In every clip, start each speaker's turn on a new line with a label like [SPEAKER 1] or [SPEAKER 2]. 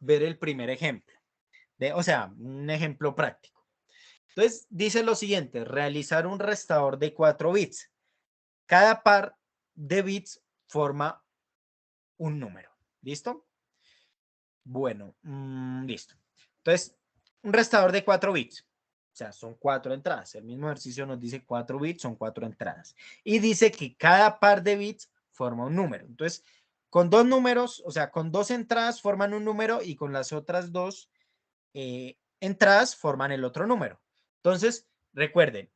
[SPEAKER 1] ver el primer ejemplo, o sea, un ejemplo práctico. Entonces, dice lo siguiente, realizar un restador de 4 bits. Cada par de bits forma un número. ¿Listo? Bueno, listo. Entonces, un restador de 4 bits. O sea, son 4 entradas. El mismo ejercicio nos dice 4 bits, son 4 entradas. Y dice que cada par de bits forma un número. Entonces, con dos números, o sea, con dos entradas forman un número y con las otras dos entradas forman el otro número. Entonces, recuerden,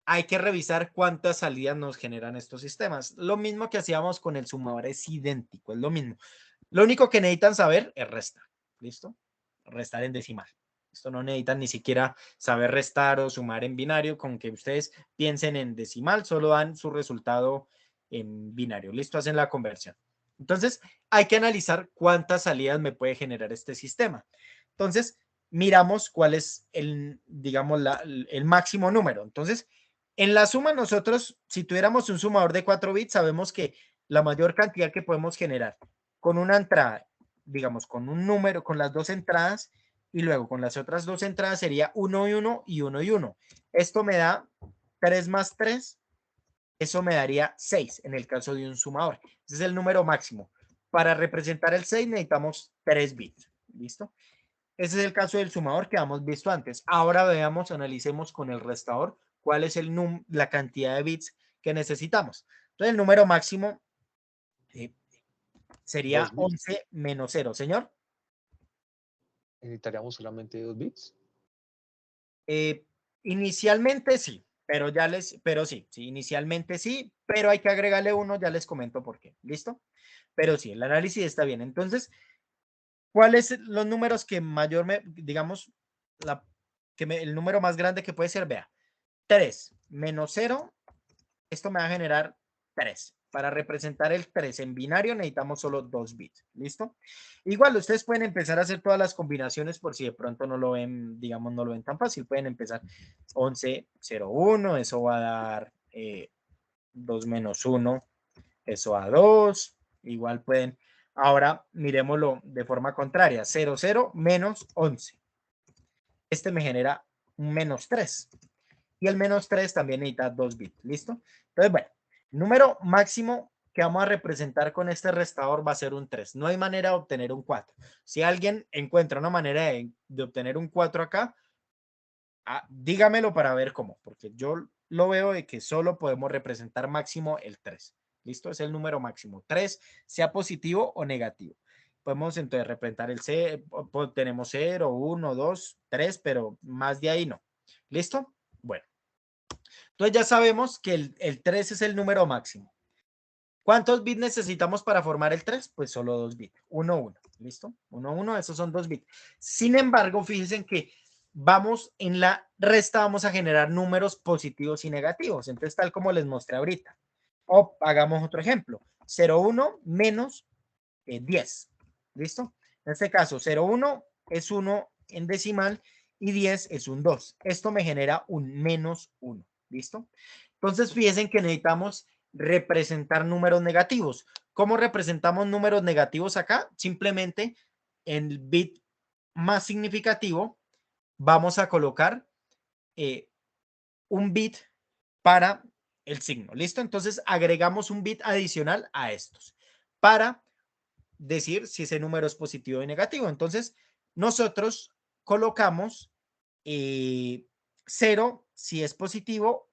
[SPEAKER 1] hay que revisar cuántas salidas nos generan estos sistemas. Lo mismo que hacíamos con el sumador, es idéntico, es lo mismo. Lo único que necesitan saber es restar. ¿Listo? Restar en decimal. Esto no necesitan ni siquiera saber restar o sumar en binario. Con que ustedes piensen en decimal, solo dan su resultado en binario. ¿Listo? Hacen la conversión. Entonces, hay que analizar cuántas salidas me puede generar este sistema. Entonces, miramos cuál es el, digamos, el máximo número. Entonces, en la suma nosotros, si tuviéramos un sumador de 4 bits, sabemos que la mayor cantidad que podemos generar con una entrada, digamos, con un número, con las dos entradas, y luego con las otras dos entradas sería 1 y 1 y 1 y 1. Esto me da 3 más 3, eso me daría 6 en el caso de un sumador. Ese es el número máximo. Para representar el 6 necesitamos 3 bits. ¿Listo? Ese es el caso del sumador que hemos visto antes. Ahora veamos, analicemos con el restador cuál es la cantidad de bits que necesitamos. Entonces, el número máximo sería
[SPEAKER 2] 2 bits.
[SPEAKER 1] 11 menos 0, señor.
[SPEAKER 2] Necesitaríamos solamente 2 bits.
[SPEAKER 1] Eh, inicialmente sí, pero sí, inicialmente sí, pero hay que agregarle uno, ya les comento por qué. ¿Listo? Pero sí, el análisis está bien. Entonces, ¿cuáles los números que mayor digamos, el número más grande que puede ser? Vea, 3 menos 0, esto me va a generar 3. Para representar el 3 en binario necesitamos solo 2 bits. ¿Listo? Igual ustedes pueden empezar a hacer todas las combinaciones por si de pronto no lo ven, digamos, no lo ven tan fácil. Pueden empezar 11, 0, 1, eso va a dar 2 menos 1, eso a 2. Igual pueden, ahora miremoslo de forma contraria, 0, 0 menos 11. Este me genera un menos 3. Y el menos 3 también necesita 2 bits. ¿Listo? Entonces, bueno, el número máximo que vamos a representar con este restador va a ser un 3. No hay manera de obtener un 4. Si alguien encuentra una manera de obtener un 4 acá, dígamelo para ver cómo, porque yo lo veo de que solo podemos representar máximo el 3. ¿Listo? Es el número máximo. 3, sea positivo o negativo. Podemos entonces representar el C, tenemos 0, 1, 2, 3, pero más de ahí no. ¿Listo? Bueno. Entonces ya sabemos que el 3 es el número máximo. ¿Cuántos bits necesitamos para formar el 3? Pues solo 2 bits. 1, 1. ¿Listo? 1, 1, esos son 2 bits. Sin embargo, fíjense que vamos en la resta, vamos a generar números positivos y negativos. Entonces, tal como les mostré ahorita. O hagamos otro ejemplo. 0, 1 menos 10. ¿Listo? En este caso, 0, 1 es 1 en decimal y 10 es un 2. Esto me genera un menos 1. ¿Listo? Entonces, fíjense que necesitamos representar números negativos. ¿Cómo representamos números negativos acá? Simplemente en el bit más significativo vamos a colocar un bit para el signo. ¿Listo? Entonces, agregamos un bit adicional a estos para decir si ese número es positivo o negativo. Entonces, nosotros colocamos 0 si es positivo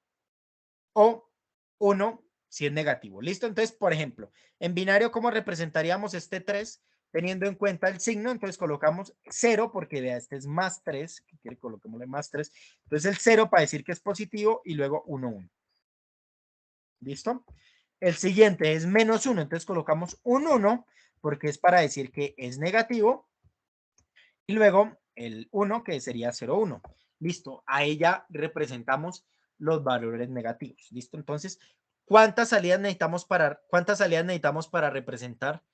[SPEAKER 1] o 1 si es negativo. ¿Listo? Entonces, por ejemplo, en binario, ¿cómo representaríamos este 3? Teniendo en cuenta el signo, entonces colocamos 0 porque vea, este es más 3, que quiere coloquémosle más 3. Entonces el 0 para decir que es positivo y luego 1, 1. ¿Listo? El siguiente es menos 1, entonces colocamos un 1 porque es para decir que es negativo. Y luego el 1 que sería 0, 1. Listo, a ella representamos los valores negativos. ¿Listo? Entonces, ¿cuántas salidas necesitamos para representar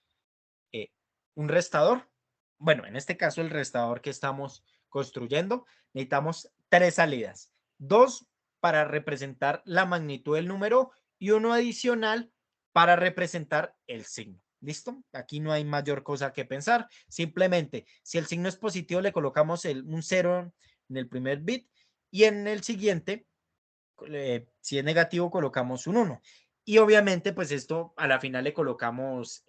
[SPEAKER 1] eh, un restador? Bueno, en este caso el restador que estamos construyendo, necesitamos 3 salidas. 2 para representar la magnitud del número y uno adicional para representar el signo. ¿Listo? Aquí no hay mayor cosa que pensar. Simplemente, si el signo es positivo, le colocamos un 0 en el primer bit y en el siguiente, si es negativo, colocamos un 1. Y obviamente, pues esto a la final le colocamos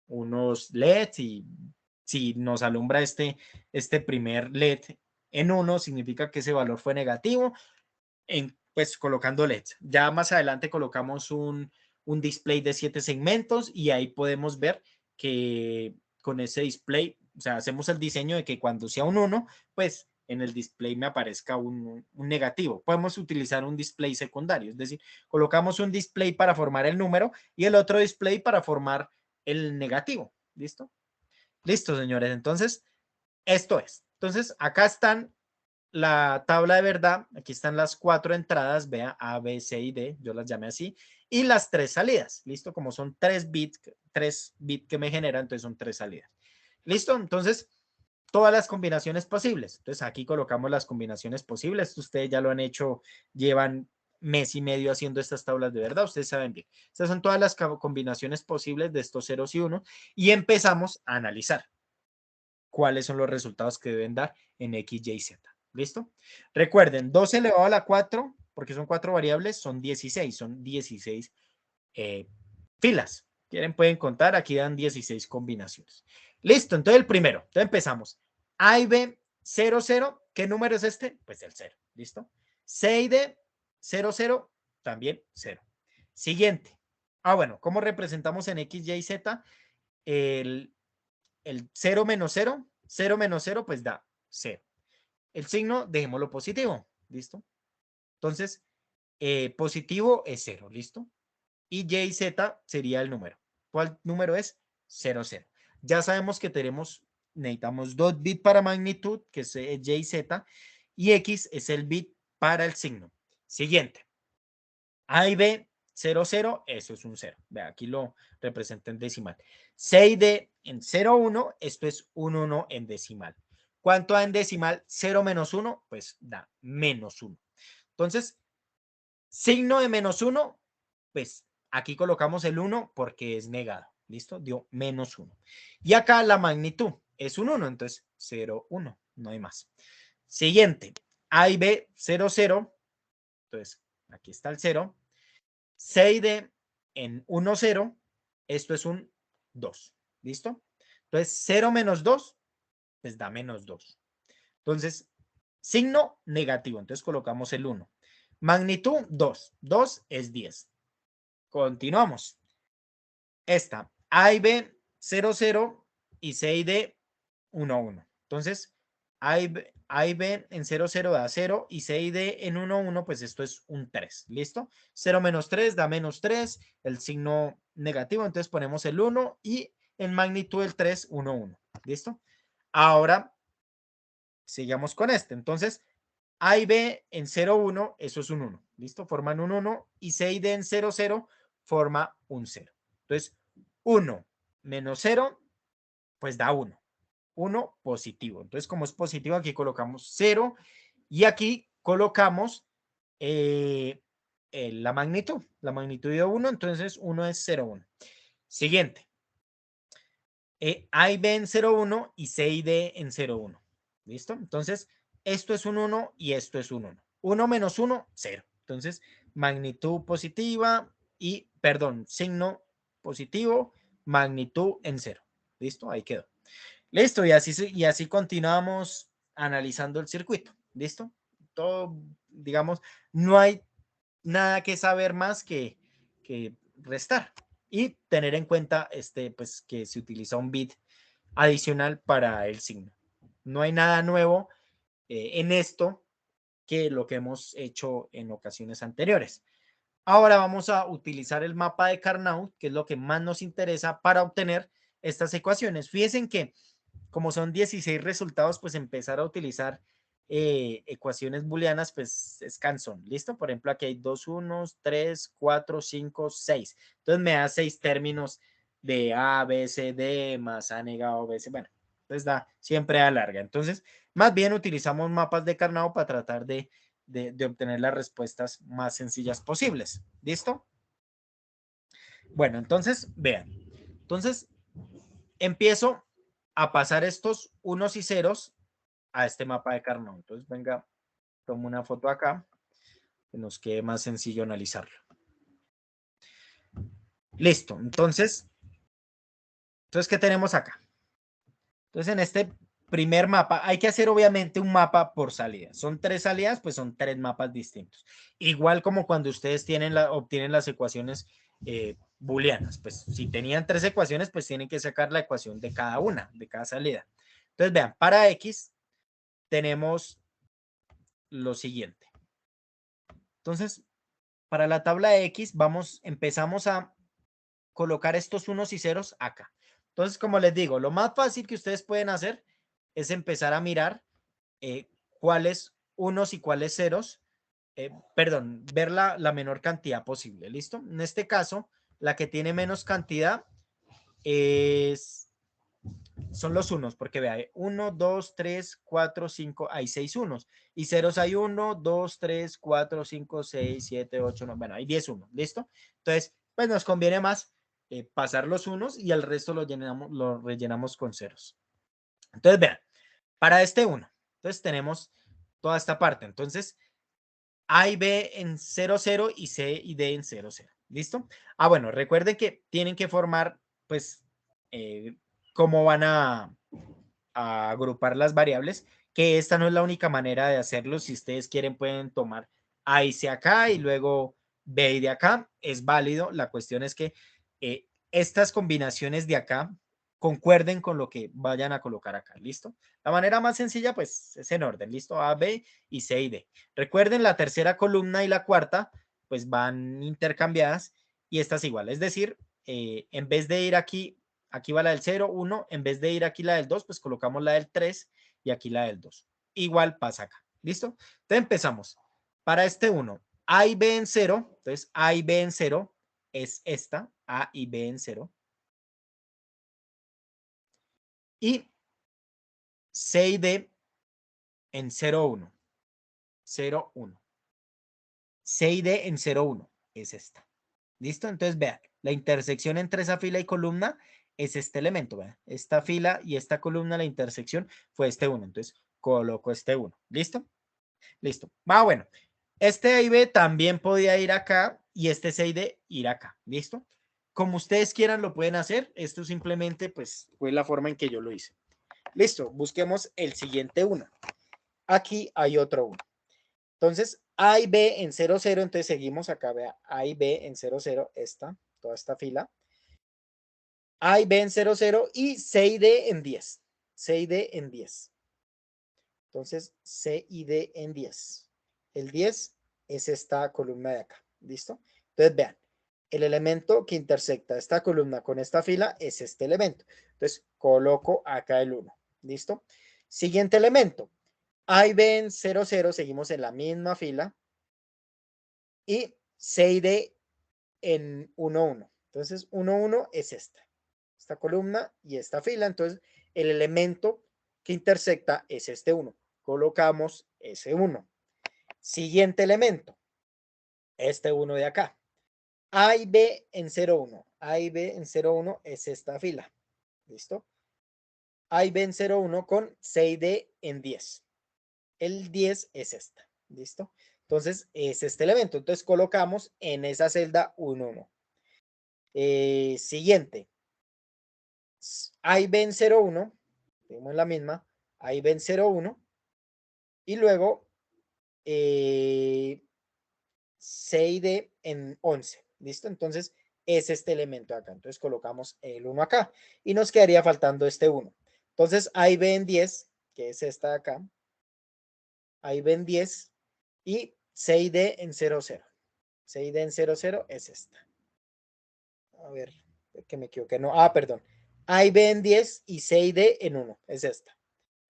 [SPEAKER 1] unos LEDs y si nos alumbra este primer LED en 1, significa que ese valor fue negativo, pues colocando LEDs. Ya más adelante colocamos un display de 7 segmentos y ahí podemos ver que con ese display, o sea, hacemos el diseño de que cuando sea un 1, pues en el display me aparezca un negativo. Podemos utilizar un display secundario, es decir, colocamos un display para formar el número y el otro display para formar el negativo. ¿Listo? Listo, señores. Entonces, esto es. Entonces, acá están la tabla de verdad. Aquí están las 4 entradas, vea, A, B, C y D, yo las llamé así, y las 3 salidas. ¿Listo? Como son 3 bits que me genera, entonces son 3 salidas. ¿Listo? Entonces, todas las combinaciones posibles. Entonces, aquí colocamos las combinaciones posibles. Ustedes ya lo han hecho, llevan mes y medio haciendo estas tablas de verdad, ustedes saben bien. Estas son todas las combinaciones posibles de estos ceros y unos y empezamos a analizar cuáles son los resultados que deben dar en X, Y, Z. ¿Listo? Recuerden, 2 elevado a la 4, porque son 4 variables, son 16 filas. Quieren, pueden contar, aquí dan 16 combinaciones. Listo, entonces el primero, entonces empezamos. A y B, 0, 0, ¿qué número es este? Pues el 0, ¿listo? C y D, 0, 0, también 0. Siguiente. Bueno, ¿cómo representamos en X, Y, Z? El, el 0 menos 0, 0 menos 0, pues da 0. El signo, dejémoslo positivo, ¿listo? Entonces, positivo es 0, ¿listo? Y Y, Z sería el número. ¿Cuál número es? 0, 0. Ya sabemos que necesitamos 2 bits para magnitud, que es Y, Z, y X es el bit para el signo. Siguiente. A y B, 0, 0, eso es un 0. Vea, aquí lo representa en decimal. C y D en 0, 1, esto es un 1 en decimal. ¿Cuánto da en decimal? 0 menos 1, pues da menos 1. Entonces, signo de menos 1, pues aquí colocamos el 1 porque es negado. ¿Listo? Dio menos 1. Y acá la magnitud es un 1, entonces 0, 1, no hay más. Siguiente, A y B, 0, 0, entonces aquí está el 0. C y D en 1, 0, esto es un 2. ¿Listo? Entonces, 0 menos 2, pues da menos 2. Entonces, signo negativo. Entonces, colocamos el 1. Magnitud 2. 2 es 10. Continuamos. Esta, A y B, 0, 0 y C y D, 1, 1. Entonces, A y B en 0, 0 da 0 y C y D en 1, 1, pues esto es un 3. ¿Listo? 0 menos 3 da menos 3, el signo negativo, entonces ponemos el 1 y en magnitud el 3, 1, 1. ¿Listo? Ahora, sigamos con este. Entonces, A y B en 0, 1, eso es un 1. ¿Listo? Forman un 1 y C y D en 0, 0 forma un 0. Entonces, 1 menos 0, pues da 1. 1 positivo. Entonces, como es positivo, aquí colocamos 0 y aquí colocamos la magnitud. La magnitud de 1, entonces 1 es 0, 1. Siguiente. A y B en 0, 1 y C y D en 0, 1. ¿Listo? Entonces, esto es un 1 y esto es un 1. 1 menos 1, 0. Entonces, magnitud positiva y, perdón, signo positivo, magnitud en 0. ¿Listo? Ahí quedó. Listo, y así continuamos analizando el circuito. ¿Listo? Todo, digamos, no hay nada que saber más que restar y tener en cuenta pues, que se utiliza un bit adicional para el signo. No hay nada nuevo en esto que lo que hemos hecho en ocasiones anteriores. Ahora vamos a utilizar el mapa de Carnot, que es lo que más nos interesa para obtener estas ecuaciones. Fíjense que como son 16 resultados, pues empezar a utilizar ecuaciones booleanas, pues es cansón. ¿Listo? Por ejemplo, aquí hay 2 unos, 3, 4, 5, 6. Entonces me da 6 términos de A, B, C, D, más A negado, B, C. Bueno, entonces da siempre A larga. Entonces, más bien utilizamos mapas de Carnot para tratar de obtener las respuestas más sencillas posibles. ¿Listo? Bueno, entonces, vean. Entonces, empiezo a pasar estos unos y ceros a este mapa de Carnot. Entonces, venga, tomo una foto acá, que nos quede más sencillo analizarlo. Listo, entonces, ¿qué tenemos acá? Entonces, en este primer mapa, hay que hacer obviamente un mapa por salida. Son 3 salidas, pues son 3 mapas distintos. Igual como cuando ustedes obtienen las ecuaciones booleanas. Pues si tenían 3 ecuaciones, pues tienen que sacar la ecuación de cada una, de cada salida. Entonces, vean, para X tenemos lo siguiente. Entonces, para la tabla de X, empezamos a colocar estos unos y ceros acá. Entonces, como les digo, lo más fácil que ustedes pueden hacer es empezar a mirar cuáles unos y cuáles ceros, perdón, ver la menor cantidad posible, ¿listo? En este caso, la que tiene menos cantidad son los unos, porque vea, 1, 2, 3, 4, 5, hay 6 unos, y ceros hay 1, 2, 3, 4, 5, 6, 7, 8, 9, bueno, hay 10 unos, ¿listo? Entonces, pues nos conviene más pasar los unos y el resto lo rellenamos con ceros. Entonces, vean, para este 1, entonces tenemos toda esta parte, entonces A y B en 0, 0 y C y D en 0, 0, ¿listo? Ah, bueno, recuerden que tienen que formar, pues, cómo van a agrupar las variables, que esta no es la única manera de hacerlo. Si ustedes quieren, pueden tomar A y C acá y luego B y de acá. Es válido. La cuestión es que estas combinaciones de acá concuerden con lo que vayan a colocar acá. ¿Listo? La manera más sencilla, pues, es en orden. ¿Listo? A, B y C y D. Recuerden, la tercera columna y la cuarta, pues, van intercambiadas y esta es igual. Es decir, en vez de ir aquí va la del 0, 1, en vez de ir aquí la del 2, pues colocamos la del 3 y aquí la del 2. Igual pasa acá, ¿listo? Entonces empezamos. Para este 1, A y B en 0, entonces A y B en 0 es esta, A y B en 0. Y C y D en 0, 1. 0, 1. C y D en 0, 1 es esta. ¿Listo? Entonces vean, la intersección entre esa fila y columna es este elemento. ¿Vean? Esta fila y esta columna, la intersección fue este 1. Entonces coloco este 1. ¿Listo? Listo. Ah, bueno. Este A y B también podía ir acá y este C y D ir acá. ¿Listo? Como ustedes quieran lo pueden hacer. Esto simplemente pues fue la forma en que yo lo hice. Listo. Busquemos el siguiente 1. Aquí hay otro 1. Entonces, A y B en 0, 0, entonces seguimos acá, vea, A y B en 0, 0, toda esta fila. A y B en 0, 0 y C y D en 10. C y D en 10. Entonces, C y D en 10. El 10 es esta columna de acá, ¿listo? Entonces, vean, el elemento que intersecta esta columna con esta fila es este elemento. Entonces, coloco acá el 1, ¿listo? Siguiente elemento. A y B en 0, 0, seguimos en la misma fila. Y C y D en 1, 1. Entonces, 1, 1 es esta columna y esta fila. Entonces, el elemento que intersecta es este 1. Colocamos ese 1. Siguiente elemento, este 1 de acá. A y B en 0, 1. A y B en 0, 1 es esta fila. ¿Listo? A y B en 0, 1 con C y D en 10. El 10 es esta. ¿Listo? Entonces, es este elemento. Entonces, colocamos en esa celda 1, 1. Siguiente. A y B en 0, 1. Tenemos la misma. A y B en 0, 1. Y luego C y D en 11. ¿Listo? Entonces, es este elemento de acá. Entonces, colocamos el 1 acá. Y nos quedaría faltando este 1. Entonces, A y B en 10, que es esta de acá. A y B en 10. Y C y D en 0, 0. C y D en 0, 0 es esta. A ver, que me equivoqué. No, perdón. A y B en 10 y C y D en 1. Es esta.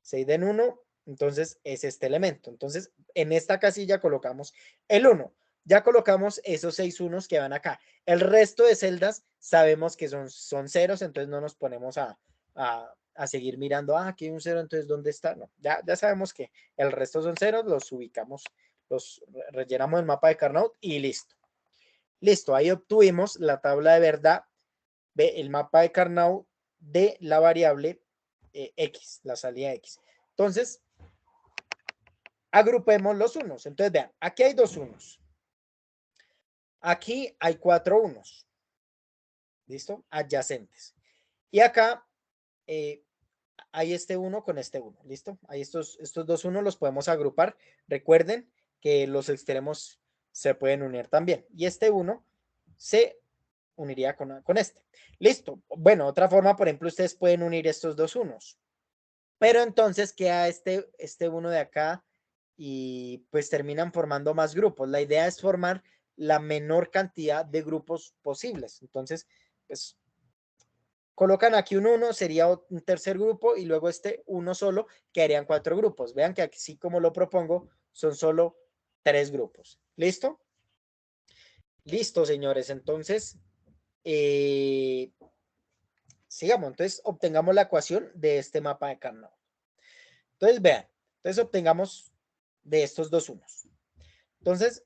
[SPEAKER 1] C y D en 1, entonces es este elemento. Entonces, en esta casilla colocamos el 1. Ya colocamos esos 6 unos que van acá. El resto de celdas sabemos que son ceros, entonces no nos ponemos a seguir mirando, aquí hay un 0, entonces ¿dónde está? No, ya sabemos que el resto son ceros, los ubicamos, los rellenamos el mapa de Carnot y listo. Listo, ahí obtuvimos la tabla de verdad ve el mapa de Karnaugh de la variable X, la salida X. Entonces, agrupemos los unos. Entonces, vean, aquí hay 2 unos. Aquí hay 4 unos. ¿Listo? Adyacentes. Y acá hay este 1 con este 1. ¿Listo? Ahí estos 2 unos los podemos agrupar. Recuerden que los extremos se pueden unir también. Y este 1 se uniría con este. Listo. Bueno, otra forma, por ejemplo, ustedes pueden unir estos 2 unos. Pero entonces queda este 1 de acá y pues terminan formando más grupos. La idea es formar la menor cantidad de grupos posibles. Entonces, pues colocan aquí un 1, sería un tercer grupo y luego este 1 solo, quedarían 4 grupos. Vean que así como lo propongo, son solo 3 grupos. ¿Listo? Listo, señores. Entonces, sigamos. Entonces, obtengamos la ecuación de este mapa de Carnot. Entonces, vean. Entonces, obtengamos de estos dos unos. Entonces,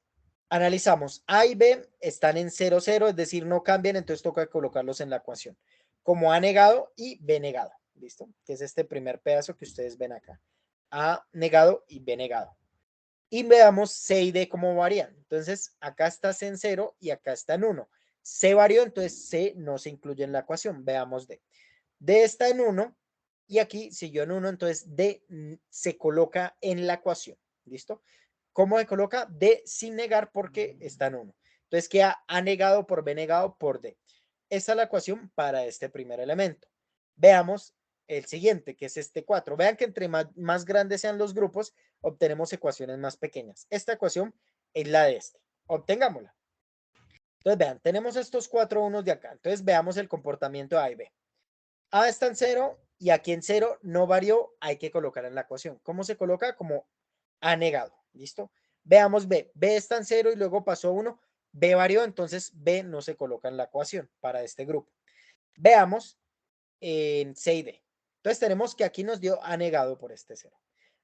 [SPEAKER 1] analizamos. A y B están en 0, 0, es decir, no cambian, entonces toca colocarlos en la ecuación. Como A negado y B negado. ¿Listo? Que es este primer pedazo que ustedes ven acá. A negado y B negado. Y veamos C y D cómo varían. Entonces, acá está C en 0 y acá está en 1. C varió, entonces C no se incluye en la ecuación. Veamos D. D está en 1 y aquí siguió en 1, entonces D se coloca en la ecuación. ¿Listo? ¿Cómo se coloca? D sin negar porque está en 1. Entonces queda A negado por B negado por D. Esta es la ecuación para este primer elemento. Veamos el siguiente, que es este 4. Vean que entre más grandes sean los grupos, obtenemos ecuaciones más pequeñas. Esta ecuación es la de este. Obtengámosla. Entonces, vean, tenemos estos 4 unos de acá. Entonces, veamos el comportamiento de A y B. A está en 0 y aquí en 0 no varió, hay que colocar en la ecuación. ¿Cómo se coloca? Como A negado. ¿Listo? Veamos B. B está en 0 y luego pasó 1. B varió, entonces B no se coloca en la ecuación para este grupo. Veamos en C y D. Entonces tenemos que aquí nos dio A negado por este 0.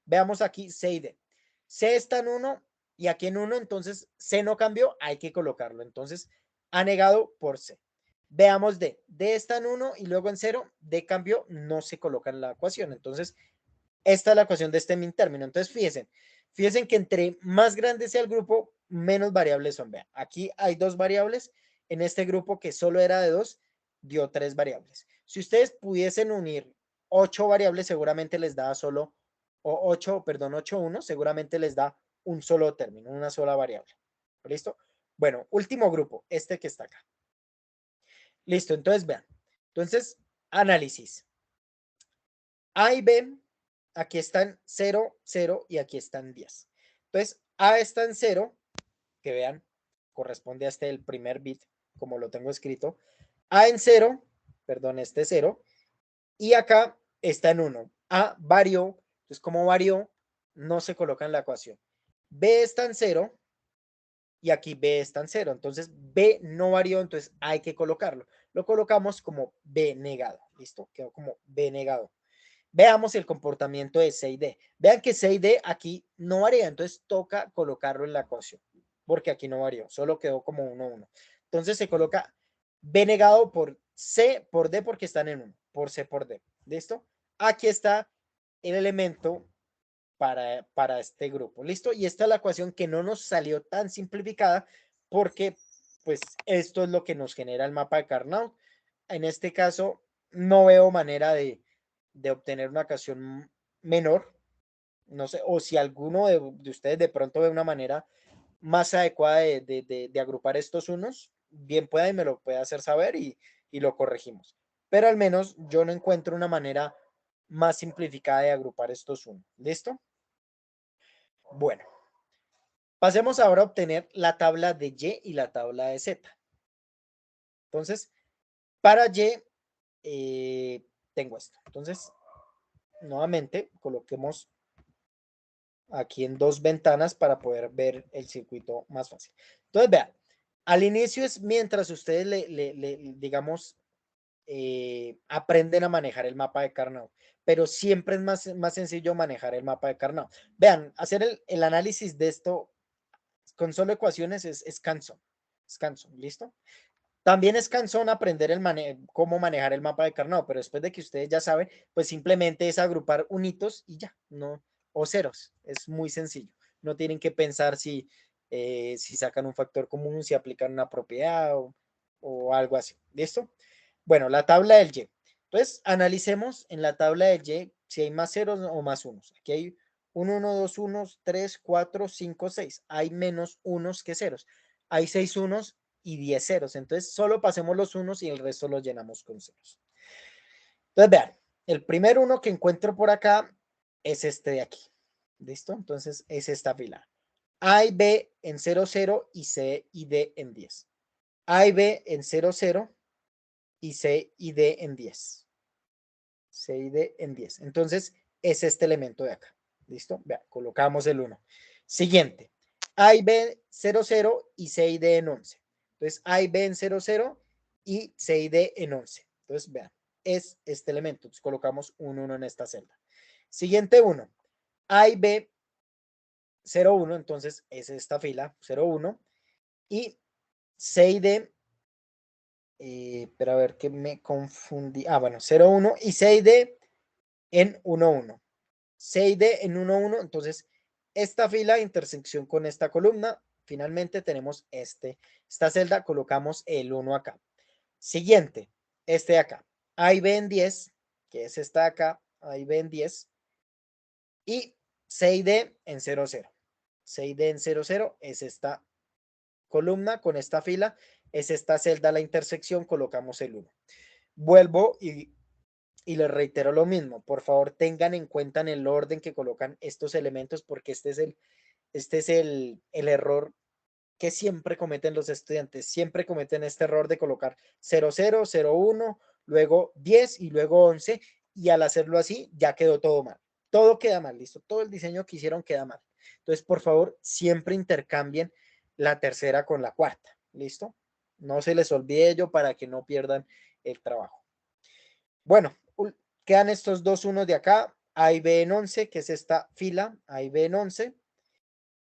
[SPEAKER 1] Veamos aquí C y D. C está en 1 y aquí en 1, entonces C no cambió, hay que colocarlo. Entonces A negado por C. Veamos D. D está en 1 y luego en 0, D cambió, no se coloca en la ecuación. Entonces esta es la ecuación de este min término. Entonces fíjense que entre más grande sea el grupo, menos variables son. Vean, aquí hay 2 variables. En este grupo que solo era de 2, dio 3 variables. Si ustedes pudiesen unir 8 variables, seguramente les da solo, o 8, perdón, 8 1, seguramente les da un solo término, una sola variable. ¿Listo? Bueno, último grupo, este que está acá. Listo, entonces vean. Entonces, análisis. A y B, aquí están 0, 0 y aquí están 10. Entonces, A está en 0, que vean, corresponde a este el primer bit, como lo tengo escrito. A en 0, perdón, este 0, y acá está en 1. A varió, entonces como varió, no se coloca en la ecuación. B está en 0 y aquí B está en 0. Entonces B no varió, entonces hay que colocarlo. Lo colocamos como B negado. ¿Listo? Quedó como B negado. Veamos el comportamiento de C y D. Vean que C y D aquí no varía, entonces toca colocarlo en la ecuación, porque aquí no varió, solo quedó como 1, 1. Entonces se coloca B negado por C por D porque están en 1, por C por D. ¿Listo? Aquí está el elemento para este grupo. ¿Listo? Y esta es la ecuación que no nos salió tan simplificada porque pues esto es lo que nos genera el mapa de Carnot. En este caso no veo manera de obtener una ecuación menor. No sé, o si alguno de ustedes de pronto ve una manera más adecuada de agrupar estos unos, bien pueda y me lo puede hacer saber y lo corregimos. Pero al menos yo no encuentro una manera más simplificada de agrupar estos unos. ¿Listo? Bueno, pasemos ahora a obtener la tabla de Y y la tabla de Z. Entonces, para Y tengo esto. Entonces, nuevamente coloquemos aquí en 2 ventanas para poder ver el circuito más fácil. Entonces, vean, al inicio es mientras ustedes digamos, aprenden a manejar el mapa de Carnot, pero siempre es más sencillo manejar el mapa de Carnot. Vean, hacer el análisis de esto con solo ecuaciones es canso, ¿listo? También es cansón aprender cómo manejar el mapa de Carnot, pero después de que ustedes ya saben, pues simplemente es agrupar unitos y ya, no, o ceros. Es muy sencillo. No tienen que pensar si sacan un factor común, si aplican una propiedad o algo así. ¿Listo? Bueno, la tabla del Y. Entonces, analicemos en la tabla del Y si hay más ceros o más unos. Aquí hay un 1, 2 unos, 3, 4, 5, 6. Hay menos unos que ceros. Hay 6 unos y 10 ceros. Entonces, solo pasemos los unos y el resto los llenamos con ceros. Entonces, vean, el primer uno que encuentro por acá es este de aquí. ¿Listo? Entonces, es esta fila. A y B en 0, 0 y C y D en 10. A y B en 0, 0 y C y D en 10. C y D en 10. Entonces, es este elemento de acá. ¿Listo? Vean, colocamos el 1. Siguiente. A y B 0, 0 y C y D en 11. Entonces, A y B en 0, 0 y C y D en 11. Entonces, vean, es este elemento. Entonces, colocamos un 1 en esta celda. Siguiente 1. A y B 0, 1. Entonces, es esta fila 0, 1. Y C y D pero a ver que me confundí. Bueno, 0, 1 y C y D en 1, 1. C y D en 1, 1. Entonces, esta fila, intersección con esta columna, finalmente tenemos esta celda, colocamos el 1 acá. Siguiente, este de acá. A y B en 10, que es esta de acá, A y B en 10. Y C y D en 0, 0. C y D en 0, 0 es esta columna con esta fila, es esta celda, la intersección, colocamos el 1. Vuelvo y les reitero lo mismo, por favor tengan en cuenta en el orden que colocan estos elementos porque este es el error que siempre cometen los estudiantes, siempre cometen este error de colocar 0, 0, 0, 1, luego 10 y luego 11 y al hacerlo así ya quedó todo mal, todo queda mal, listo, todo el diseño que hicieron queda mal. Entonces, por favor, siempre intercambien la tercera con la cuarta, ¿listo? No se les olvide ello para que no pierdan el trabajo. Bueno, quedan estos dos unos de acá, A y B en 11, que es esta fila, A y B en 11,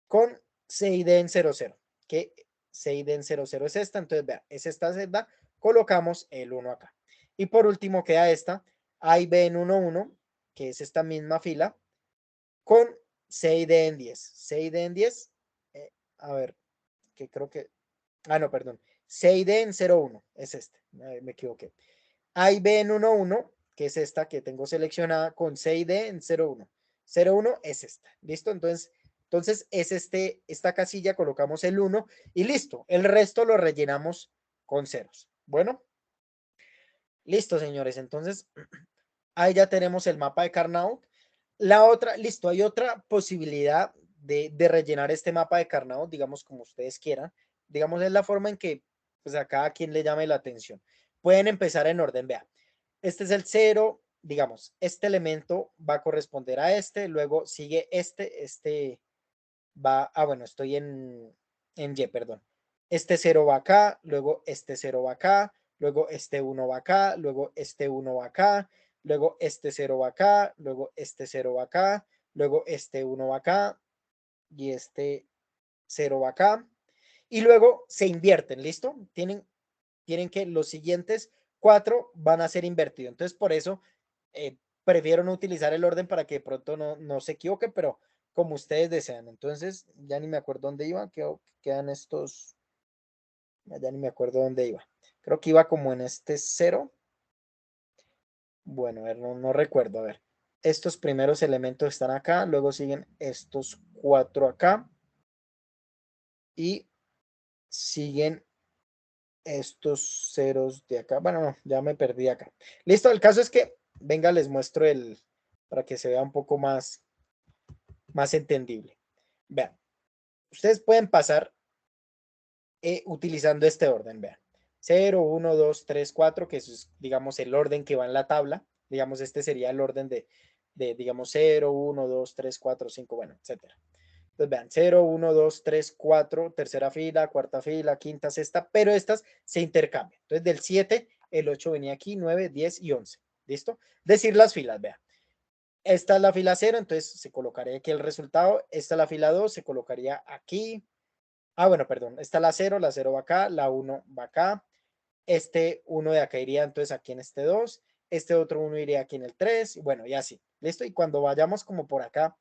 [SPEAKER 1] con C y D en 0, 0, que C y D en 0, 0 es esta, entonces vean, es esta celda, colocamos el 1 acá. Y por último queda esta, A y B en 1, 1, que es esta misma fila, con C y D en 10. C y D en 10, a ver, que creo que, no, perdón, C y D en 0, 1, es este, me equivoqué. A y B en 1, 1, que es esta que tengo seleccionada con C y D en 0, 1. 0, 1 es esta. ¿Listo? Entonces es esta casilla, colocamos el 1 y listo. El resto lo rellenamos con ceros. Bueno, listo, señores. Entonces, ahí ya tenemos el mapa de Carnot. La otra, listo, hay otra posibilidad de rellenar este mapa de Carnot, digamos como ustedes quieran. Digamos, es la forma en que pues a cada quien le llame la atención. Pueden empezar en orden, vean. Este es el 0, digamos, este elemento va a corresponder a este, luego sigue este va, bueno, estoy en Y, perdón. Este 0 va acá, luego este 0 va acá, luego este 1 va acá, luego este 1 va acá, luego este 0 va acá, luego este 0 va acá, luego este 1 va acá y este 0 va acá. Y luego se invierten, ¿listo? Tienen que los siguientes 4 van a ser invertidos. Entonces, por eso prefiero no utilizar el orden para que de pronto no se equivoquen, pero como ustedes desean. Entonces, ya ni me acuerdo dónde iba, quedan estos, ya ni me acuerdo dónde iba. Creo que iba como en este 0. Bueno, a ver, no recuerdo, a ver. Estos primeros elementos están acá, luego siguen estos 4 acá y siguen estos ceros de acá. Bueno, no, ya me perdí acá. Listo, el caso es que, venga, les muestro para que se vea un poco más entendible. Vean, ustedes pueden pasar utilizando este orden, vean. 0, 1, 2, 3, 4, que eso es, digamos, el orden que va en la tabla. Digamos, este sería el orden digamos, 0, 1, 2, 3, 4, 5, bueno, etcétera. Entonces vean, 0, 1, 2, 3, 4, tercera fila, cuarta fila, quinta, sexta, pero estas se intercambian. Entonces del 7, el 8 venía aquí, 9, 10 y 11. ¿Listo? Decir las filas, vean. Esta es la fila 0, entonces se colocaría aquí el resultado. Esta es la fila 2, se colocaría aquí. Bueno, perdón. Esta es la 0 va acá, la 1 va acá. este 1 de acá iría entonces aquí en este 2, este otro 1 iría aquí en el 3, y bueno, y así, ¿listo? Y cuando vayamos como por acá,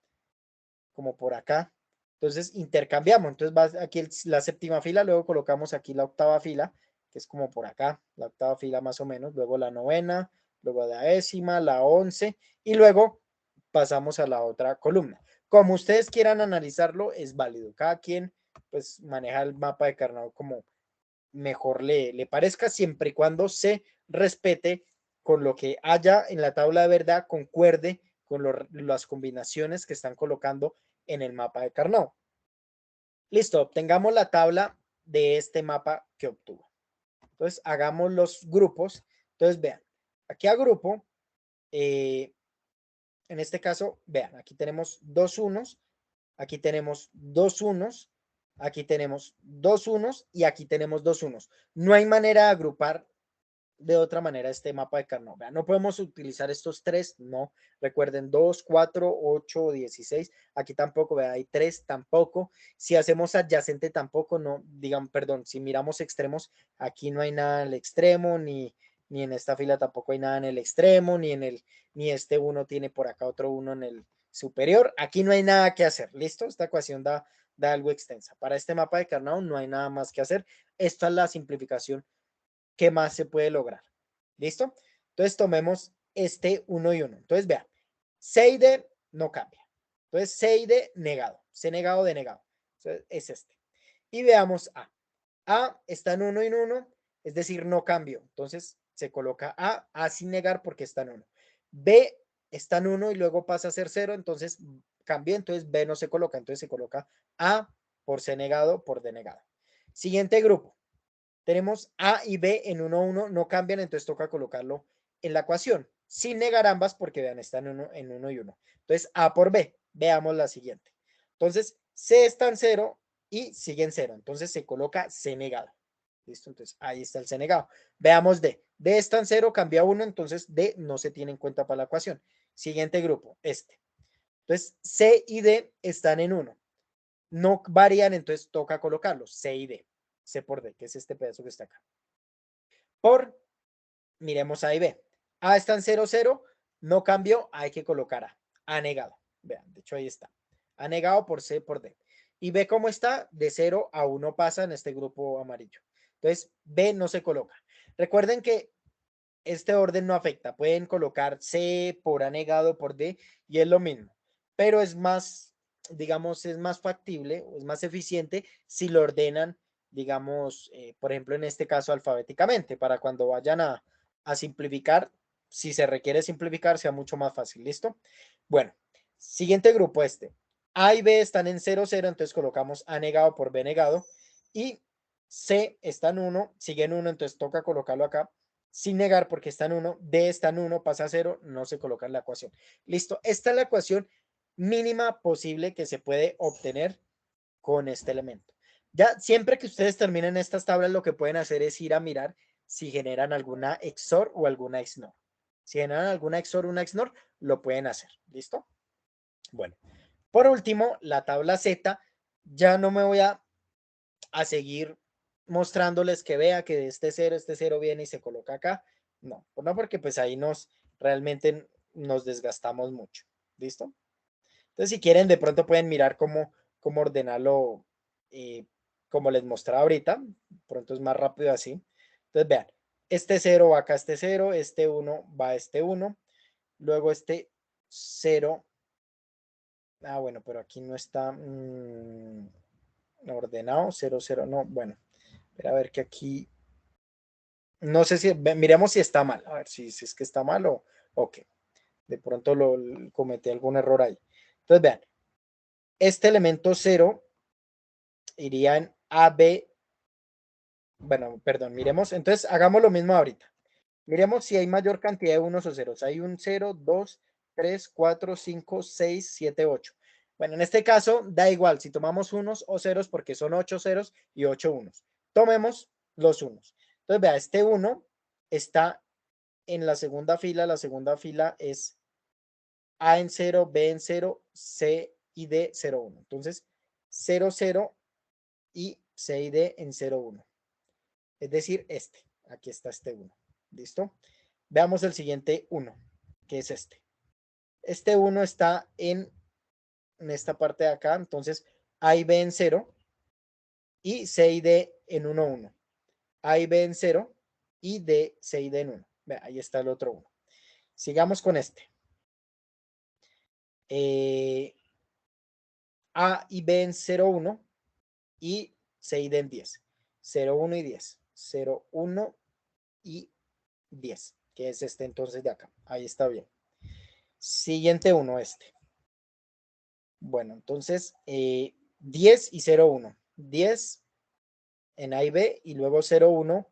[SPEAKER 1] entonces intercambiamos, entonces va aquí la séptima fila, luego colocamos aquí la octava fila, que es como por acá, la octava fila más o menos, luego la novena, luego la décima, la 11, y luego pasamos a la otra columna. Como ustedes quieran analizarlo, es válido. Cada quien pues maneja el mapa de Carnot como mejor le parezca, siempre y cuando se respete con lo que haya en la tabla de verdad, concuerde con las combinaciones que están colocando en el mapa de Carnot. Listo, obtengamos la tabla de este mapa que obtuvo. Entonces, hagamos los grupos. Entonces, vean, aquí a grupo, en este caso, vean, aquí tenemos dos unos, aquí tenemos dos unos, aquí tenemos dos unos y aquí tenemos dos unos. No hay manera de agrupar de otra manera este mapa de Carnot. No podemos utilizar estos tres, no. Recuerden, 2, 4, 8, 16. Aquí tampoco, vea, hay 3, tampoco. Si hacemos adyacente, tampoco, no. Digan, perdón, si miramos extremos, aquí no hay nada en el extremo, ni en esta fila tampoco hay nada en el extremo, ni este uno tiene por acá otro uno en el superior. Aquí no hay nada que hacer, ¿listo? Esta ecuación da algo extensa. Para este mapa de Carnot no hay nada más que hacer. Esta es la simplificación ¿qué más se puede lograr? ¿Listo? Entonces tomemos este 1 y 1. Entonces vean, C y D no cambia. Entonces C y D negado. C negado, D negado. Entonces es este. Y veamos A. A está en 1 y en 1, es decir, no cambió. Entonces se coloca A sin negar porque está en 1. B está en 1 y luego pasa a ser 0, entonces cambia, entonces B no se coloca, entonces se coloca A por C negado por D negado. Siguiente grupo. Tenemos A y B en 1, 1, no cambian, entonces toca colocarlo en la ecuación, sin negar ambas porque vean, están en 1 y 1. Entonces, A por B, veamos la siguiente. Entonces, C está en 0 y sigue en 0, entonces se coloca C negado. ¿Listo? Entonces, ahí está el C negado. Veamos D. D está en 0, cambia a 1, entonces D no se tiene en cuenta para la ecuación. Siguiente grupo, este. Entonces, C y D están en 1. No varían, entonces toca colocarlos, C y D. C por D, que es este pedazo que está acá. Por, miremos A y B. A está en 0, 0, no cambió, hay que colocar A negado. Vean, de hecho ahí está. A negado por C por D. Y B cómo está, de 0 a 1 pasa en este grupo amarillo. Entonces, B no se coloca. Recuerden que este orden no afecta. Pueden colocar C por A negado por D y es lo mismo. Pero es más, digamos, es más factible, es más eficiente si lo ordenan, digamos, por ejemplo, en este caso alfabéticamente, para cuando vayan a simplificar, si se requiere simplificar, sea mucho más fácil. ¿Listo? Bueno, siguiente grupo este. A y B están en 0, 0, entonces colocamos A negado por B negado y C está en 1, sigue en 1, entonces toca colocarlo acá sin negar porque está en 1, D está en 1, pasa a 0, no se coloca en la ecuación. Listo, esta es la ecuación mínima posible que se puede obtener con este elemento. Ya siempre que ustedes terminen estas tablas, lo que pueden hacer es ir a mirar si generan alguna XOR o alguna XNOR. Si generan alguna XOR o una XNOR, lo pueden hacer. ¿Listo? Bueno, por último, la tabla Z, ya no me voy a seguir mostrándoles que vea que este 0 viene y se coloca acá. No, no porque pues ahí realmente nos desgastamos mucho. ¿Listo? Entonces, si quieren, de pronto pueden mirar cómo ordenarlo, eh, como les mostraba ahorita. Pronto es más rápido así. Entonces, vean, este 0 va acá a este 0, este 1 va a este 1, luego este 0. Bueno, pero aquí no está ordenado, 0, 0, no, bueno. A ver que aquí, no sé si, miremos si está mal, a ver si es que está mal o qué. De pronto cometí algún error ahí. Entonces vean, este elemento 0 iría en AB, bueno, perdón, miremos, entonces hagamos lo mismo ahorita. Miremos si hay mayor cantidad de unos o ceros. Hay un 0, 2, 3, 4, 5, 6, 7, 8. Bueno, en este caso da igual si tomamos unos o ceros porque son 8 ceros y 8 unos. Tomemos los unos. Entonces, vea, este 1 está en la segunda fila es A en 0, B en 0, C y D 0, 1. Entonces, 0, 0 y C y D en 0, 1. Es decir, este. aquí está este 1. ¿Listo? Veamos el siguiente 1, que es este. Este 1 está en esta parte de acá, entonces A y B en 0 y C y D en 1, 1. A y B en 0 y D, C y D en 1. Vea, ahí está el otro 1. Sigamos con este. A y B en 0, 1 y C y D en 10. 0, 1 y 10. 0, 1 y 10, que es este entonces de acá. Ahí está bien. Siguiente 1, este. Bueno, entonces 10 y 0, 1. 10 en A y B y luego 0, 1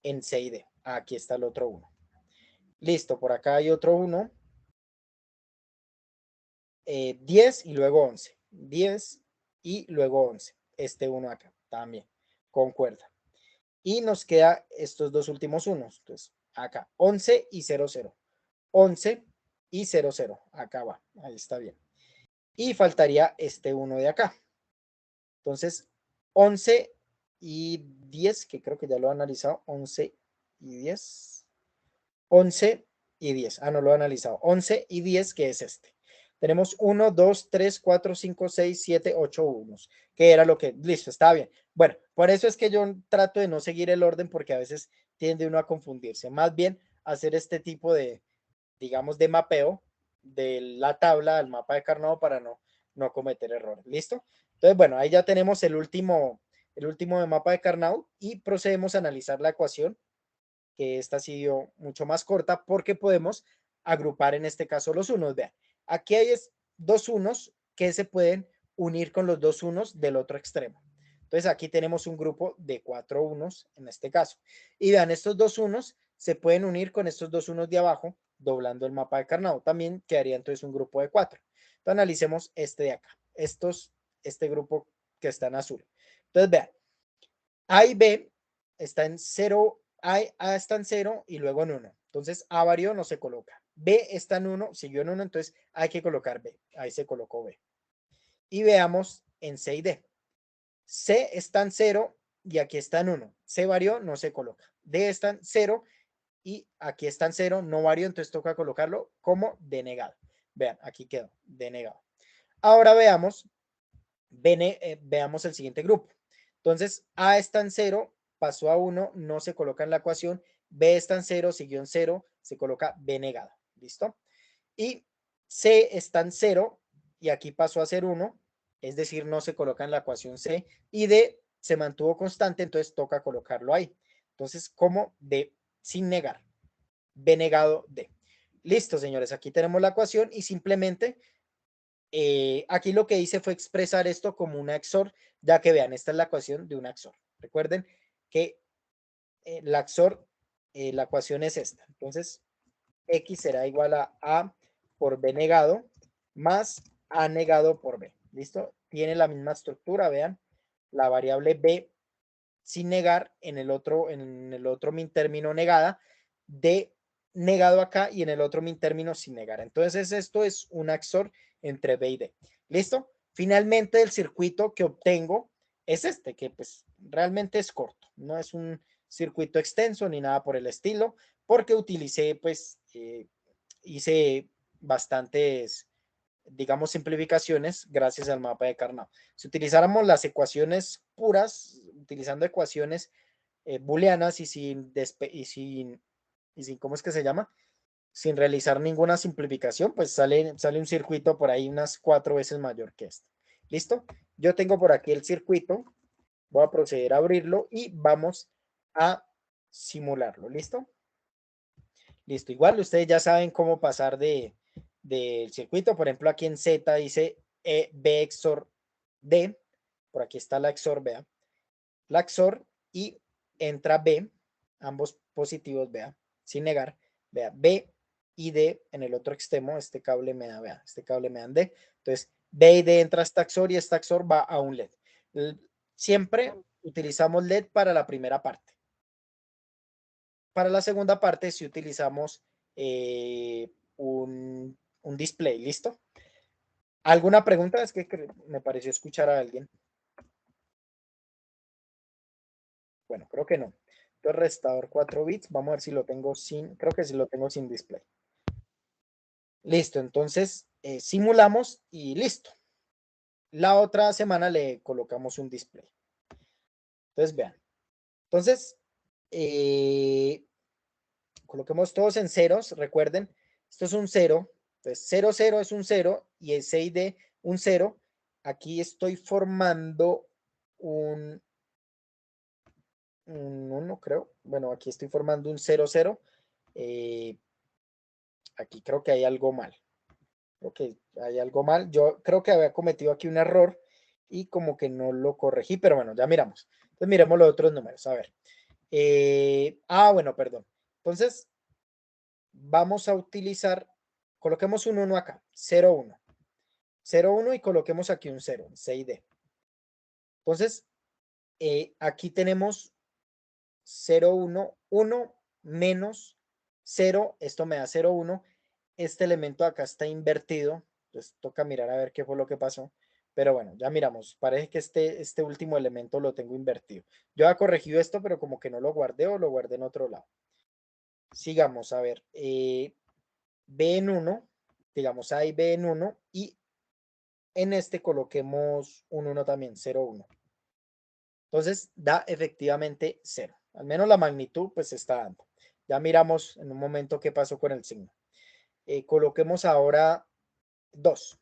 [SPEAKER 1] en C y D. Aquí está el otro 1. Listo, por acá hay otro 1. 10 y luego 11. 10 y luego 11. Este 1 acá también, concuerda. Y nos queda estos dos últimos unos. Entonces, acá, 11 y 0, 0. 11 y 0, 0. Acá va, ahí está bien. Y faltaría este 1 de acá. Entonces, 11 y 10, que creo que ya lo he analizado. 11 y 10. 11 y 10. Ah, no lo he analizado. 11 y 10, que es este. Tenemos 1, 2, 3, 4, 5, 6, 7, 8 unos, que era lo que, listo, está bien. Bueno, por eso es que yo trato de no seguir el orden porque a veces tiende uno a confundirse. Más bien hacer este tipo de, digamos, de mapeo de la tabla al mapa de Carnot para no cometer errores. ¿Listo? Entonces, bueno, ahí ya tenemos el último de mapa de Carnot y procedemos a analizar la ecuación, que esta ha sido mucho más corta porque podemos agrupar en este caso los unos. Vean, aquí hay dos unos que se pueden unir con los dos unos del otro extremo. Entonces aquí tenemos un grupo de 4 unos en este caso. Y vean, estos dos unos se pueden unir con estos dos unos de abajo, doblando el mapa de Carnot. También quedaría entonces un grupo de 4. Entonces analicemos este de acá. Este grupo que está en azul. Entonces vean, A y B está en 0, A está en 0 y luego en 1. Entonces A varió, no se coloca. B está en 1, siguió en 1, entonces hay que colocar B. Ahí se colocó B. Y veamos en C y D. C está en 0 y aquí está en 1. C varió, no se coloca. D está en 0 y aquí está en 0, no varió, entonces toca colocarlo como denegado. Vean, aquí quedó, denegado. Ahora veamos veamos el siguiente grupo. Entonces, A está en 0, pasó a 1, no se coloca en la ecuación. B está en 0, siguió en 0, se coloca B negado. ¿Listo? Y C está en 0 y aquí pasó a ser 1, es decir, no se coloca en la ecuación C. Y D se mantuvo constante, entonces toca colocarlo ahí. Entonces, como D sin negar. B negado D. Listo, señores, aquí tenemos la ecuación y simplemente aquí lo que hice fue expresar esto como una XOR, ya que vean, esta es la ecuación de una XOR. Recuerden que la XOR, la ecuación es esta. Entonces, X será igual a A por B negado más A negado por B. ¿Listo? Tiene la misma estructura, vean, la variable B sin negar en el otro min término negada, D negado acá y en el otro min término sin negar. Entonces esto es un XOR entre B y D. ¿Listo? Finalmente el circuito que obtengo es este, que pues realmente es corto. No es un circuito extenso ni nada por el estilo, porque utilicé pues, hice bastantes, digamos, simplificaciones gracias al mapa de Carnot. Si utilizáramos las ecuaciones puras, utilizando ecuaciones booleanas y sin, ¿cómo es que se llama? Sin realizar ninguna simplificación, pues sale un circuito por ahí unas 4 veces mayor que este. ¿Listo? Yo tengo por aquí el circuito, voy a proceder a abrirlo y vamos a simularlo. ¿Listo? Listo. Igual ustedes ya saben cómo pasar del circuito. Por ejemplo, aquí en Z dice B XOR D. Por aquí está la XOR, vea. La XOR y entra B, ambos positivos, vea, sin negar, vea, B y D en el otro extremo, este cable me da, vea, este cable me dan D. Entonces, B y D entra a esta XOR y esta XOR va a un LED. Siempre utilizamos LED para la primera parte. Para la segunda parte, si utilizamos un display, ¿listo? ¿Alguna pregunta? Es que me pareció escuchar a alguien. Bueno, creo que no. el restador 4 bits. Vamos a ver si lo tengo sin, creo que sí lo tengo sin display. Listo, entonces simulamos y listo. La otra semana le colocamos un display. Entonces vean. Entonces, coloquemos todos en ceros. Recuerden, esto es un 0. Entonces, 0, 0 es un 0 y el 6D un 0. Aquí estoy formando un 1, creo. Bueno, aquí estoy formando un 0, 0. Aquí creo que hay algo mal. Creo que hay algo mal. Yo creo que había cometido aquí un error y como que no lo corregí, pero bueno, ya miramos. Entonces miremos los otros números. A ver. Bueno, perdón. Entonces, vamos a utilizar, coloquemos un 1 acá, 0, 1. 0, 1 y coloquemos aquí un 0, 6D. Entonces, aquí tenemos 0, 1, 1 menos 0, esto me da 0, 1. Este elemento acá está invertido, entonces toca mirar a ver qué fue lo que pasó. Pero bueno, ya miramos, parece que este último elemento lo tengo invertido. Yo había corregido esto, pero como que no lo guardé o lo guardé en otro lado. Sigamos, a ver, B en 1, digamos A y B en 1, y en este coloquemos un 1 también, 0, 1. Entonces da efectivamente 0. Al menos la magnitud pues se está dando. Ya miramos en un momento qué pasó con el signo. Coloquemos ahora 2.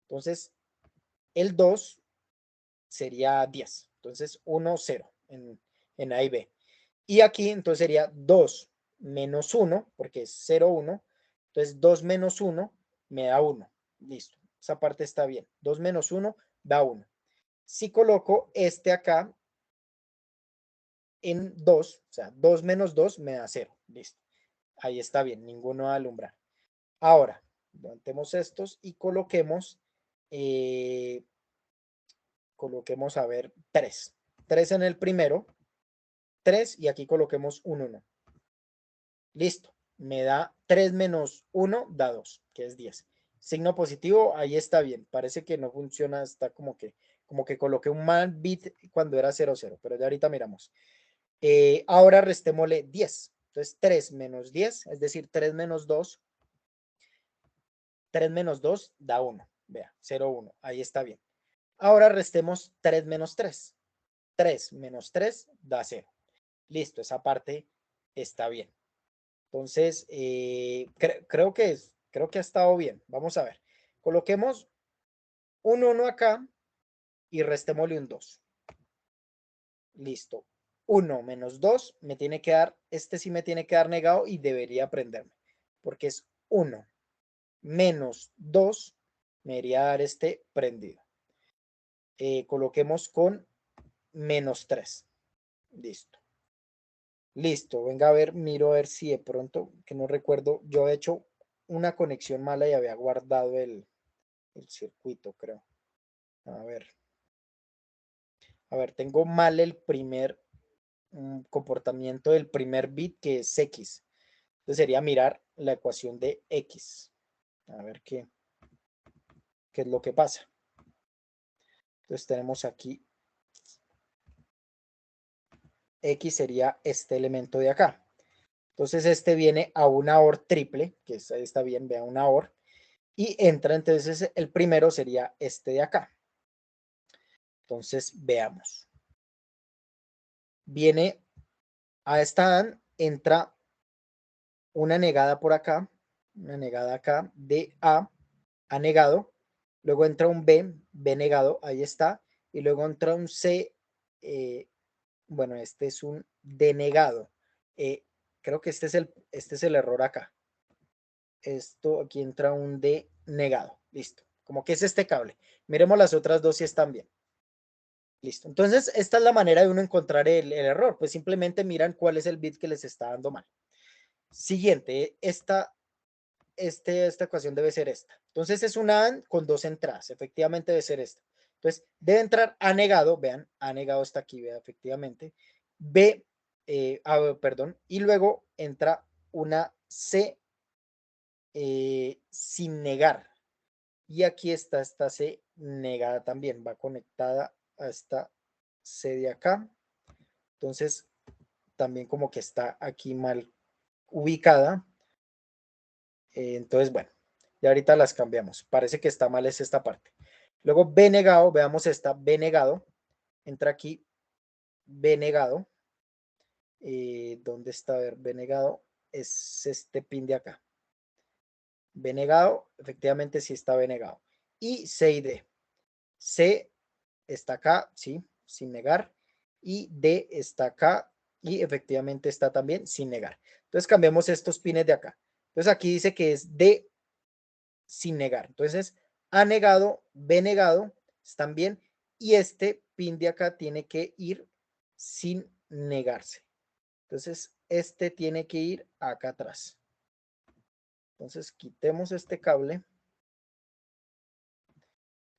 [SPEAKER 1] Entonces el 2 sería 10. Entonces 1, 0 en A y B. Y aquí entonces sería 2 menos 1, porque es 0, 1. Entonces 2 menos 1 me da 1. Listo. Esa parte está bien. 2 menos 1 da 1. Si coloco este acá en 2, o sea, 2 menos 2 me da 0. Listo. Ahí está bien. Ninguno va a alumbrar. Ahora, levantemos estos y coloquemos a ver 3. 3 en el primero. 3 y aquí coloquemos un 1. Listo. Me da 3 menos 1 da 2, que es 10. Signo positivo, ahí está bien. Parece que no funciona, está como que coloqué un mal bit cuando era 0, 0, pero ya ahorita miramos. Ahora restémosle 10. Entonces 3 menos 10, es decir, 3 menos 2. 3 menos 2 da 1. Vea, 0, 1. Ahí está bien. Ahora restemos 3 menos 3. 3 menos 3 da 0. Listo, esa parte está bien. Entonces, creo que ha estado bien. Vamos a ver. Coloquemos un 1 acá y restémosle un 2. Listo. 1 menos 2 me tiene que dar, este sí me tiene que dar negado y debería aprenderme, porque es 1 menos 2 me debería dar este prendido. Coloquemos con menos 3. Listo. Listo, venga a ver, miro a ver si de pronto, que no recuerdo, yo he hecho una conexión mala y había guardado el circuito, creo. A ver, tengo mal el primer comportamiento del primer bit, que es X. Entonces sería mirar la ecuación de X. A ver qué es lo que pasa. Entonces tenemos aquí X sería este elemento de acá. Entonces este viene a una OR triple, que está bien, vea una OR, y entra, entonces el primero sería este de acá. Entonces veamos. Viene a esta AND, entra una negada por acá, una negada acá de A negado, luego entra un B negado, ahí está, y luego entra un C, bueno, este es un D negado. Creo que este es el error acá. Esto, aquí entra un D negado, listo. Como que es este cable. Miremos las otras dos si están bien. Listo. Entonces, esta es la manera de uno encontrar el error. Pues simplemente miran cuál es el bit que les está dando mal. Siguiente, esta ecuación debe ser esta. Entonces es una AND con dos entradas. Efectivamente debe ser esta. Entonces debe entrar A negado. Vean, A negado está aquí, vea, efectivamente. B, perdón. Y luego entra una C sin negar. Y aquí está esta C negada también. Va conectada a esta C de acá. Entonces también como que está aquí mal ubicada. Entonces, bueno, ya ahorita las cambiamos. Parece que está mal es esta parte. Luego B negado, veamos esta B negado. Entra aquí B negado. ¿Dónde está? A ver, B negado es este pin de acá. B negado, efectivamente sí está B negado. Y C y D. C está acá, sí, sin negar. Y D está acá y efectivamente está también sin negar. Entonces cambiamos estos pines de acá. Entonces aquí dice que es D sin negar. Entonces A negado, B negado, están bien. Y este pin de acá tiene que ir sin negarse. Entonces este tiene que ir acá atrás. Entonces quitemos este cable,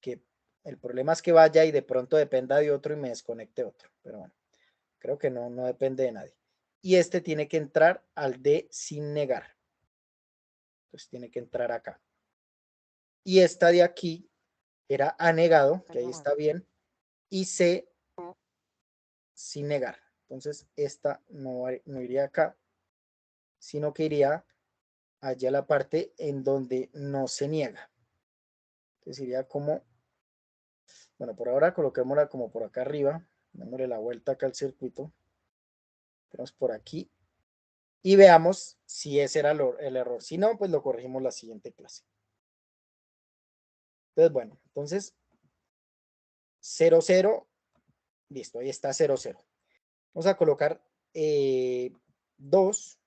[SPEAKER 1] que el problema es que vaya y de pronto dependa de otro y me desconecte otro. Pero bueno, creo que no depende de nadie. Y este tiene que entrar al D sin negar. Entonces tiene que entrar acá. Y esta de aquí era A negado, que ahí está bien, y C sin negar. Entonces esta no iría acá, sino que iría allá a la parte en donde no se niega. Entonces iría como, bueno, por ahora coloquémosla como por acá arriba, démosle la vuelta acá al circuito, tenemos por aquí y veamos si ese era el error. Si no, pues lo corregimos la siguiente clase. Entonces, bueno, entonces 0, 0, listo, ahí está 0, 0. Vamos a colocar 2,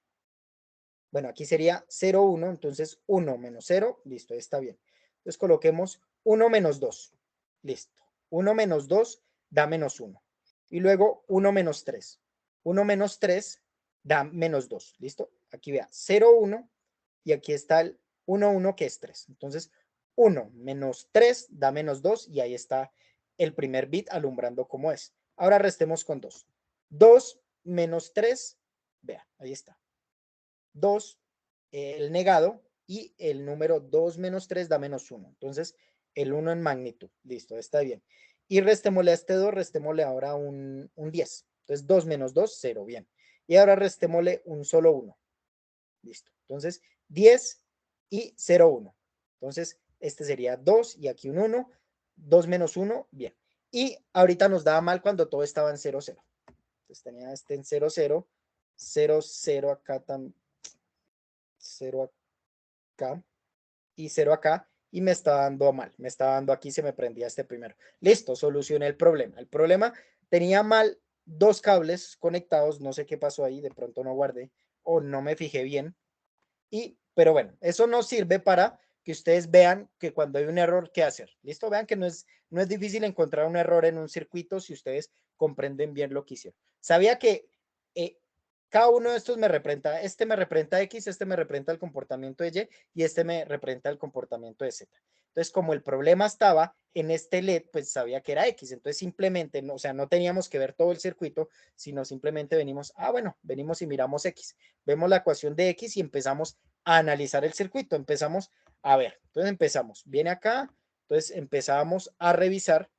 [SPEAKER 1] bueno, aquí sería 0, 1, entonces 1 menos 0, listo, ahí está bien. Entonces coloquemos 1 menos 2, listo. 1 menos 2 da menos 1. Y luego 1 menos 3. 1 menos 3 da menos 2, listo. Aquí vea, 0, 1 y aquí está el 1, 1 que es 3. Entonces 1 menos 3 da menos 2 y ahí está el primer bit alumbrando como es. Ahora restemos con 2. 2 menos 3, vea, ahí está. 2, el negado, y el número 2 menos 3 da menos 1. Entonces, el 1 en magnitud. Listo, está bien. Y restémosle a este 2, restémosle ahora un 10. Entonces, 2 menos 2, 0. Bien. Y ahora restémosle un solo 1. Listo. Entonces, 10 y 0, 1. Entonces, este sería 2 y aquí un 1. 2 menos 1, bien. Y ahorita nos daba mal cuando todo estaba en 0, 0. Entonces, tenía este en 0, 0. 0, 0 acá también. 0 acá y 0 acá y me está dando mal, me está dando aquí, se me prendía este primero. Listo, solucioné el problema. El problema tenía mal dos cables conectados, no sé qué pasó ahí, de pronto no guardé o no me fijé bien. Pero bueno, eso nos sirve para que ustedes vean que cuando hay un error, ¿qué hacer? ¿Listo? Vean que no es difícil encontrar un error en un circuito si ustedes comprenden bien lo que hicieron. Sabía que cada uno de estos me representa, este me representa X, este me representa el comportamiento de Y y este me representa el comportamiento de Z. Entonces, como el problema estaba en este LED, pues sabía que era X. Entonces, simplemente, o sea, no teníamos que ver todo el circuito, sino simplemente venimos, bueno, venimos y miramos X. Vemos la ecuación de X y empezamos a analizar el circuito. Empezamos a ver. Entonces, empezamos. Viene acá. Entonces, empezamos a revisar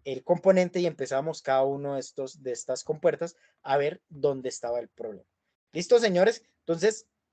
[SPEAKER 1] el componente y empezamos cada uno de estas compuertas a ver dónde estaba el problema. ¿Listo, señores? Entonces,